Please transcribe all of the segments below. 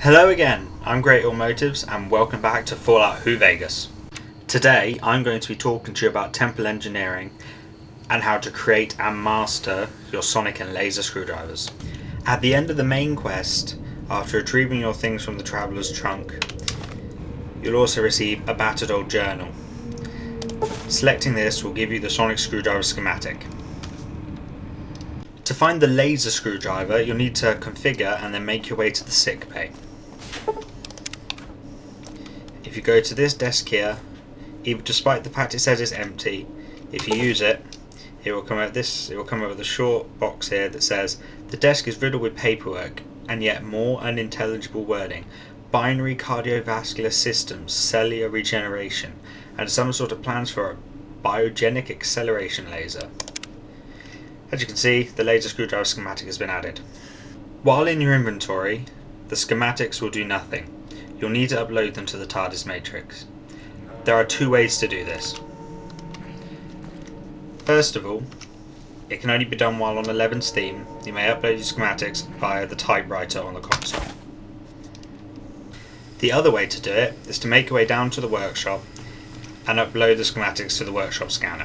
Hello again, I'm Great Automotives and welcome back to Fallout Who Vegas. Today I'm going to be talking to you about temporal engineering and how to create and master your sonic and laser screwdrivers. At the end of the main quest, after retrieving your things from the traveller's trunk, you'll also receive a battered old journal. Selecting this will give you the sonic screwdriver schematic. To find the laser screwdriver, you'll need to configure and then make your way to the sick bay. If you go to this desk here, even despite the fact it says it's empty, if you use it, it will come out with a short box here that says the desk is riddled with paperwork and yet more unintelligible wording, binary cardiovascular systems, cellular regeneration, and some sort of plans for a biogenic acceleration laser. As you can see, the laser screwdriver schematic has been added. While in your inventory, the schematics will do nothing. You'll need to upload them to the TARDIS matrix. There are two ways to do this. First of all, it can only be done while on 11's theme. You may upload your schematics via the typewriter on the console. The other way to do it is to make your way down to the workshop and upload the schematics to the workshop scanner.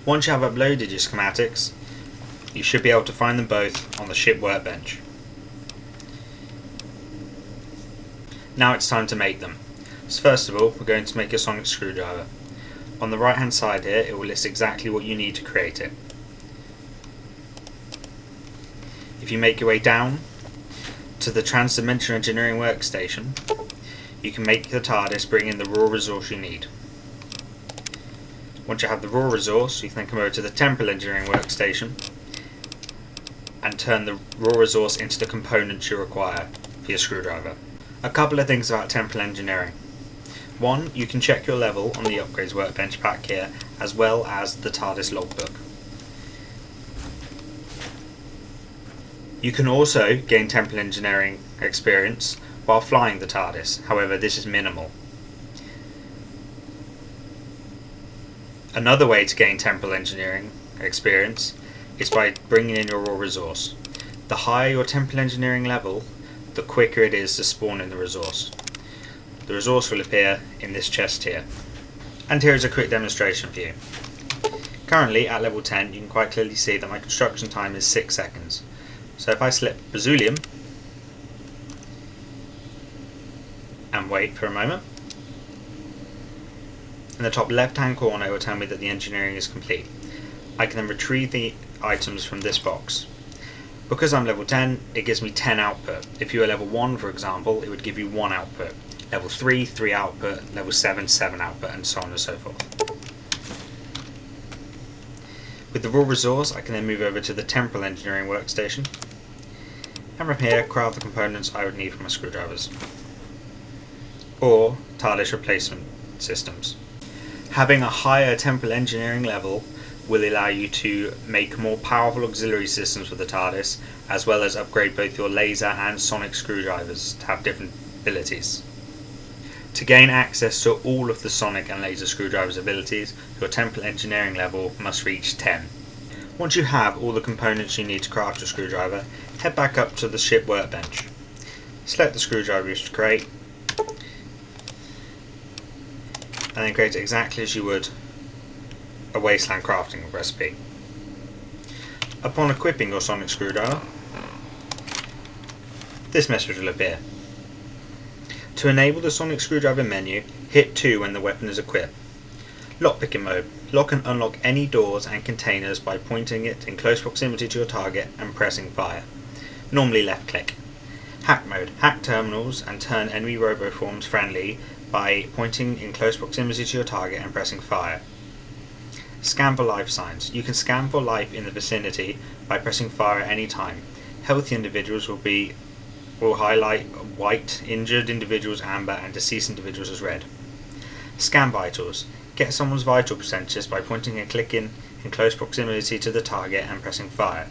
Once you have uploaded your schematics, you should be able to find them both on the ship workbench. Now it's time to make them. So first of all, we're going to make a sonic screwdriver. On the right hand side here, it will list exactly what you need to create it. If you make your way down to the Trans-Dimensional Engineering workstation, you can make the TARDIS bring in the raw resource you need. Once you have the raw resource, you can then come over to the Temporal Engineering workstation and turn the raw resource into the components you require for your screwdriver. A couple of things about temporal engineering. One, you can check your level on the upgrades workbench pack here, as well as the TARDIS logbook. You can also gain temporal engineering experience while flying the TARDIS, however this is minimal. Another way to gain temporal engineering experience is by bringing in your raw resource. The higher your temporal engineering level, the quicker it is to spawn in the resource. The resource will appear in this chest here. And here is a quick demonstration for you. Currently at level 10 you can quite clearly see that my construction time is 6 seconds. So if I select Beryllium and wait for a moment, in the top left hand corner it will tell me that the engineering is complete. I can then retrieve the items from this box. Because I'm level 10, it gives me 10 output. If you were level 1, for example, it would give you 1 output. Level 3, 3 output. Level 7, 7 output, and so on and so forth. With the raw resource, I can then move over to the Temporal Engineering workstation, and from here, craft the components I would need for my screwdrivers, or TARDIS replacement systems. Having a higher temporal engineering level will allow you to make more powerful auxiliary systems for the TARDIS, as well as upgrade both your laser and sonic screwdrivers to have different abilities. To gain access to all of the sonic and laser screwdrivers abilities, your temporal engineering level must reach 10. Once you have all the components you need to craft your screwdriver, head back up to the ship workbench. Select the screwdriver you wish to create, and then create it exactly as you would a wasteland crafting recipe. Upon equipping your sonic screwdriver, this message will appear. To enable the sonic screwdriver menu, hit 2 when the weapon is equipped. Lockpicking mode. Lock and unlock any doors and containers by pointing it in close proximity to your target and pressing fire. Normally left click. Hack mode. Hack terminals and turn enemy roboforms friendly by pointing in close proximity to your target and pressing fire. Scan for life signs. You can scan for life in the vicinity by pressing fire at any time. Healthy individuals will highlight white, injured individuals amber, and deceased individuals as red. Scan vitals. Get someone's vital percentages by pointing and clicking in close proximity to the target and pressing fire.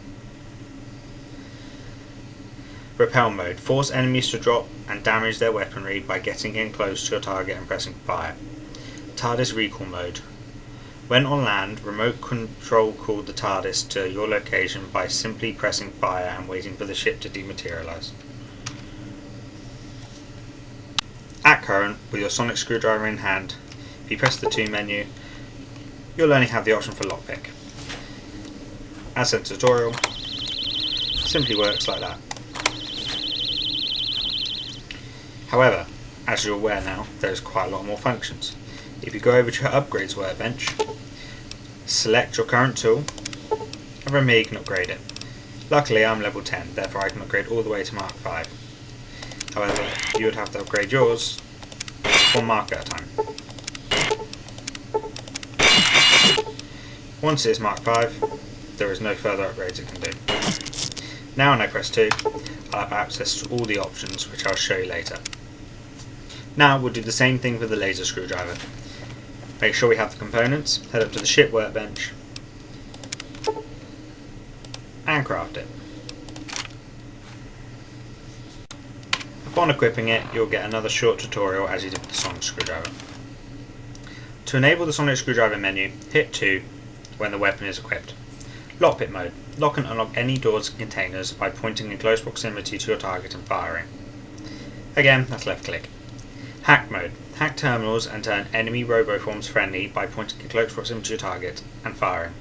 Repel mode. Force enemies to drop and damage their weaponry by getting in close to your target and pressing fire. TARDIS recall mode. When on land, remote control called the TARDIS to your location by simply pressing fire and waiting for the ship to dematerialise. At current, with your sonic screwdriver in hand, if you press the 2 menu, you'll only have the option for lockpick. As in tutorial, simply works like that. However, as you're aware now, there's quite a lot more functions. If you go over to your upgrades workbench, select your current tool, and from here you can upgrade it. Luckily I'm level 10, therefore I can upgrade all the way to Mark 5. However, you would have to upgrade yours 1 mark at a time. Once it is Mark 5, there is no further upgrades it can do. Now when I press 2, I'll have access to all the options which I'll show you later. Now we'll do the same thing with the laser screwdriver. Make sure we have the components, head up to the ship workbench, and craft it. Upon equipping it, you'll get another short tutorial as you did with the sonic screwdriver. To enable the sonic screwdriver menu, hit 2 when the weapon is equipped. Lockpick mode. Lock and unlock any doors and containers by pointing in close proximity to your target and firing. Again, that's left click. Hack mode. Hack terminals and turn enemy roboforms friendly by pointing in close proximity to your target and firing.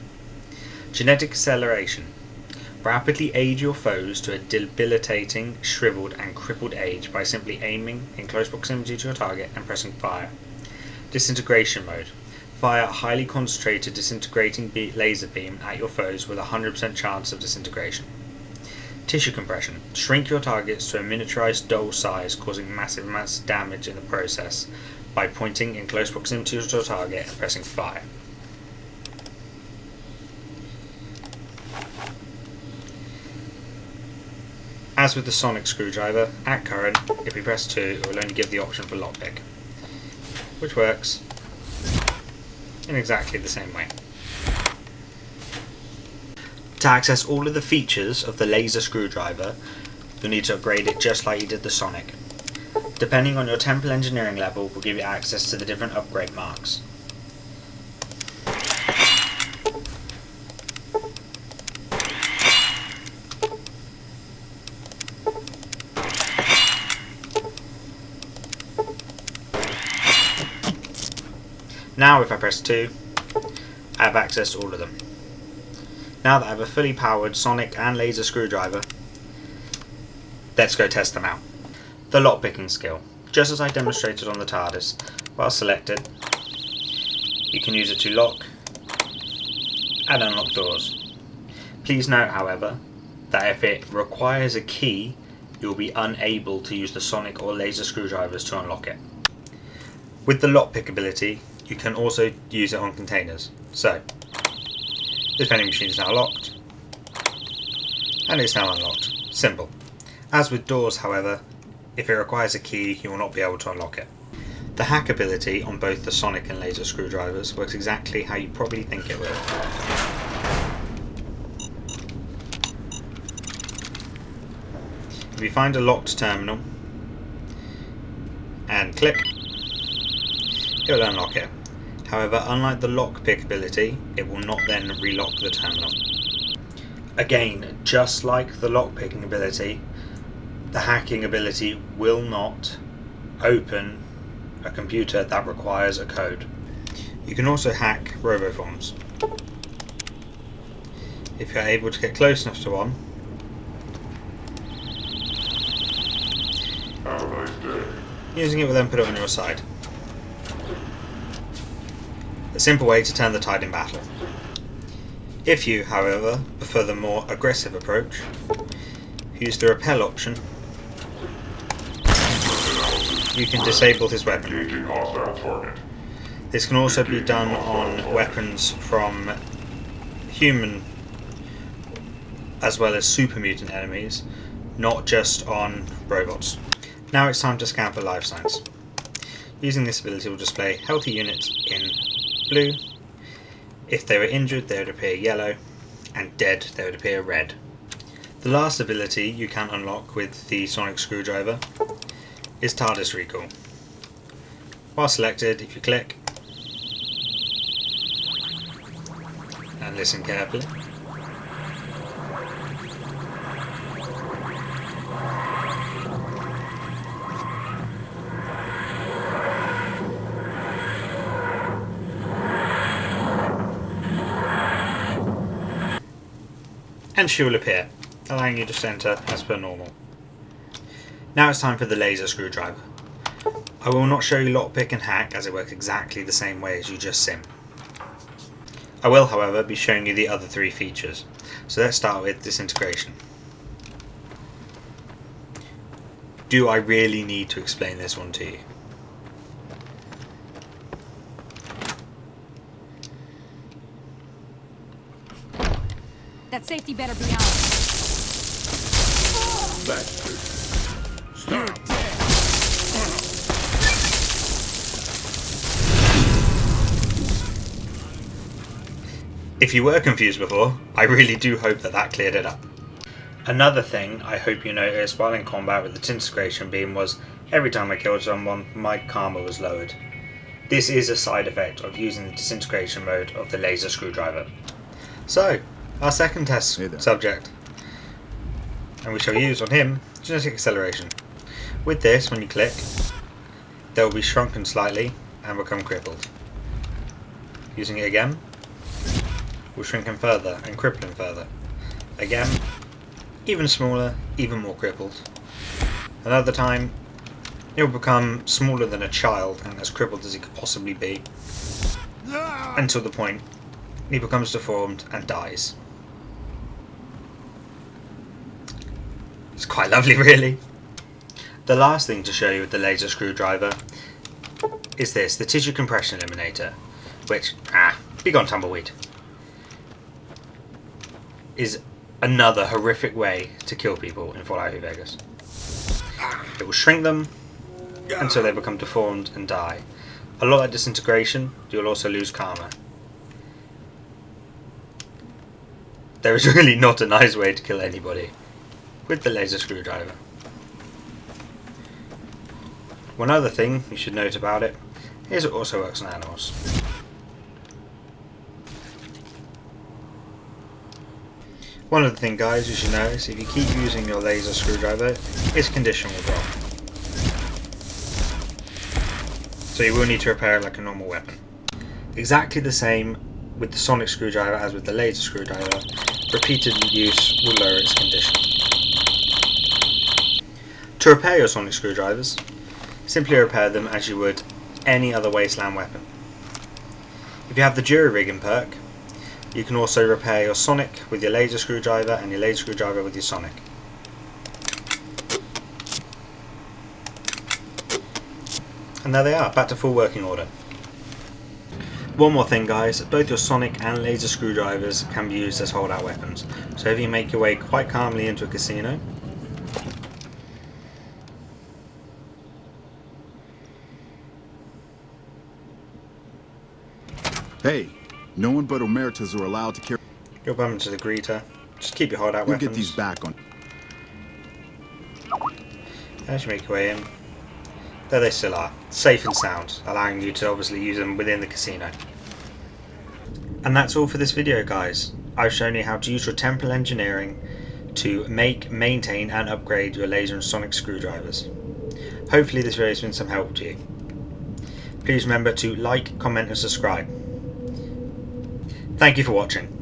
Genetic acceleration. Rapidly age your foes to a debilitating, shriveled and crippled age by simply aiming in close proximity to your target and pressing fire. Disintegration mode. Fire a highly concentrated disintegrating laser beam at your foes with a 100% chance of disintegration. Tissue compression. Shrink your targets to a miniaturized doll size, causing massive amounts of damage in the process by pointing in close proximity to your target and pressing fire. As with the sonic screwdriver, at current, if we press 2, it will only give the option for lockpick, which works in exactly the same way. To access all of the features of the laser screwdriver, you'll need to upgrade it just like you did the sonic. Depending on your temple engineering level, will give you access to the different upgrade marks. Now if I press 2, I have access to all of them. Now that I have a fully powered sonic and laser screwdriver, let's go test them out. The lockpicking skill. Just as I demonstrated on the TARDIS, while selected, you can use it to lock and unlock doors. Please note, however, that if it requires a key, you'll be unable to use the sonic or laser screwdrivers to unlock it. With the lockpick ability, you can also use it on containers. So, this vending machine is now locked, and it's now unlocked. Simple. As with doors, however, if it requires a key, you will not be able to unlock it. The hack ability on both the sonic and laser screwdrivers works exactly how you probably think it will. If you find a locked terminal and click, it will unlock it. However, unlike the lockpick ability, it will not then relock the terminal. Again, just like the lockpicking ability, the hacking ability will not open a computer that requires a code. You can also hack roboforms. If you're able to get close enough to one, using it will then put it on your side. A simple way to turn the tide in battle. If you, however, prefer the more aggressive approach, use the repel option. You can disable his weapon. This can also be done on weapons from human as well as super mutant enemies, not just on robots. Now it's time to scan for life signs. Using this ability will display healthy units in blue. If they were injured, they would appear yellow, and dead, they would appear red. The last ability you can unlock with the sonic screwdriver is TARDIS recall. While selected, if you click, and listen carefully. And she will appear, allowing you to enter as per normal. Now it's time for the laser screwdriver. I will not show you lockpick and hack as it works exactly the same way as you just sim. I will, however, be showing you the other three features. So let's start with disintegration. Do I really need to explain this one to you? That safety better be on. Stop. If you were confused before, I really do hope that cleared it up. Another thing I hope you noticed while in combat with the disintegration beam was every time I killed someone, my karma was lowered. This is a side effect of using the disintegration mode of the laser screwdriver. So, our second test subject, and we shall use on him genetic acceleration. With this, when you click, they will be shrunken slightly and become crippled. Using it again, will shrink him further and cripple him further. Again, even smaller, even more crippled. Another time, it will become smaller than a child and as crippled as he could possibly be, until the point he becomes deformed and dies. It's quite lovely, really. The last thing to show you with the laser screwdriver is this, the tissue compression eliminator, which, be gone tumbleweed, is another horrific way to kill people in Fallout New Vegas. It will shrink them until they become deformed and die. A lot like disintegration, you'll also lose karma. There is really not a nice way to kill anybody with the laser screwdriver. One other thing you should note about it is it also works on animals. One other thing, guys, you should notice, if you keep using your laser screwdriver, its condition will drop. So you will need to repair it like a normal weapon. Exactly the same with the sonic screwdriver as with the laser screwdriver, repeated use will lower its condition. To repair your sonic screwdrivers, simply repair them as you would any other wasteland weapon. If you have the jury-rigging perk, you can also repair your sonic with your laser screwdriver and your laser screwdriver with your sonic. And there they are, back to full working order. One more thing, guys, both your sonic and laser screwdrivers can be used as holdout weapons. So if you make your way quite calmly into a casino, Hey, no one but Emeritus are allowed to carry. you'll bump into the greeter. Just keep your holdout We'll weapons. get these back on. As you make your way in, there they still are, safe and sound, allowing you to obviously use them within the casino. And that's all for this video, guys. I've shown you how to use your temporal engineering to make, maintain and upgrade your laser and sonic screwdrivers. Hopefully this video has been some help to you. Please remember to like, comment and subscribe. Thank you for watching.